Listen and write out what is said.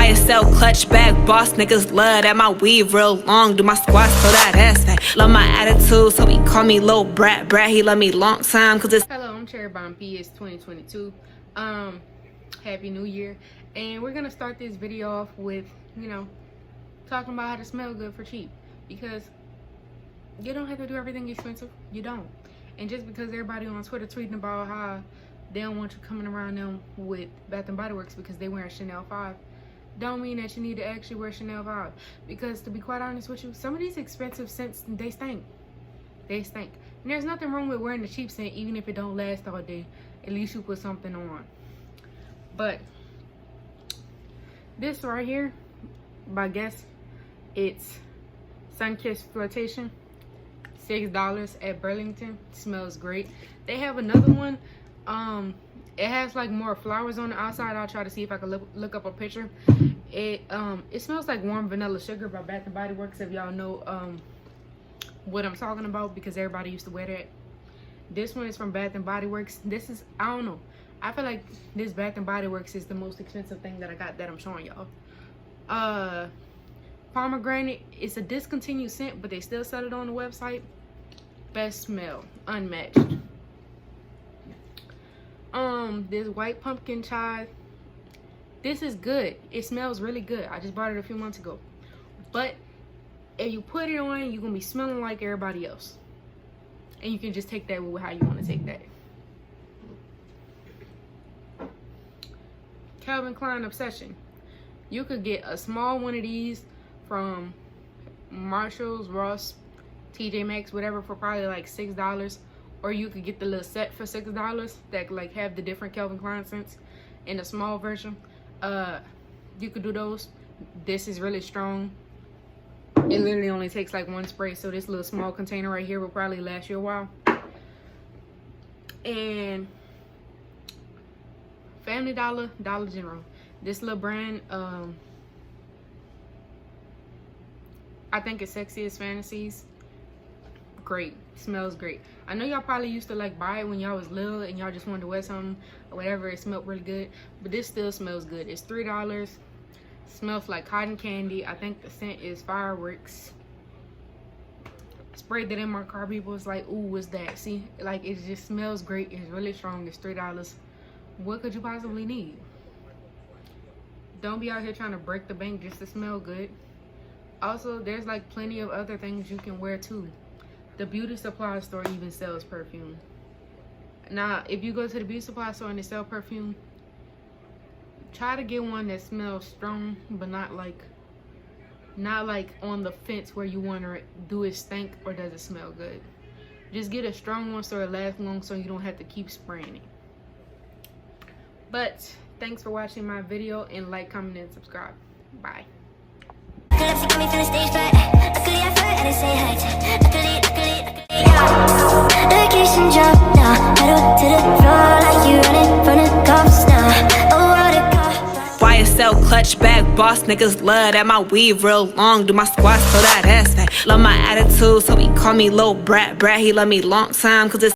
YSL clutch bag boss niggas love that my weave real long. Do my squats so that ass fat. Love my attitude, so he call me Lil Brat. Brat, he love me long time cause it's. Hello, I'm Cherry Bomb P. It's 2022. Happy New Year. And we're gonna start this video off with, talking about how to smell good for cheap. Because you don't have to do everything expensive. You don't. And just because everybody on Twitter tweeting about how they don't want you coming around them with Bath and Body Works because they wearing Chanel 5, don't mean that you need to actually wear Chanel 5. Because to be quite honest with you, some of these expensive scents, they stink. They stink. And there's nothing wrong with wearing the cheap scent, even if it don't last all day. At least you put something on. But this right here, by guess, it's Sunkissed Flirtation. $6 at Burlington. Smells great. They have another one. It has like more flowers on the outside. I'll try to see if I can look up a picture. It smells like Warm Vanilla Sugar by Bath and Body Works, if y'all know what I'm talking about, because everybody used to wear that. This one is from Bath and Body Works. This is, I don't know, I feel like this Bath and Body Works is the most expensive thing that I got that I'm showing y'all. Pomegranate. It's a discontinued scent, but they still sell it on the website. Best smell, unmatched. This white pumpkin chai. This is good. It smells really good. I just bought it a few months ago. But if you put it on, you're gonna be smelling like everybody else. And you can just take that with how you want to take that. Calvin Klein Obsession. You could get a small one of these from Marshalls, Ross, TJ Maxx, whatever, for probably like $6. Or you could get the little set for $6 that like have the different Calvin Klein scents in a small version. You could do those. This is really strong. It literally only takes like one spray, so this little small container right here will probably last you a while. And Family Dollar, Dollar General. This little brand, I think it's Sexiest Fantasies. Great. Smells great. I know y'all probably used to like buy it when y'all was little and y'all just wanted to wear something or whatever. It smelled really good, but this still smells good. It's $3. Smells like cotton candy. I think the scent is Fireworks. Sprayed that in my car. People was like, ooh, what's that? See, like, it just smells great. It's really strong. It's $3. What could you possibly need? Don't be out here trying to break the bank just to smell good. Also, there's like plenty of other things you can wear too. The beauty supply store even sells perfume. Now, if you go to the beauty supply store and they sell perfume, try to get one that smells strong, but not like on the fence where you wonder, do it stink or does it smell good? Just get a strong one so it lasts long, so you don't have to keep spraying it. But thanks for watching my video, and like, comment, and subscribe. Bye. YSL clutch bag boss niggas love that my weave real long. Do my squats so that ass fat. Love my attitude, so he call me Lil Brat. Brat, he love me long time cause it's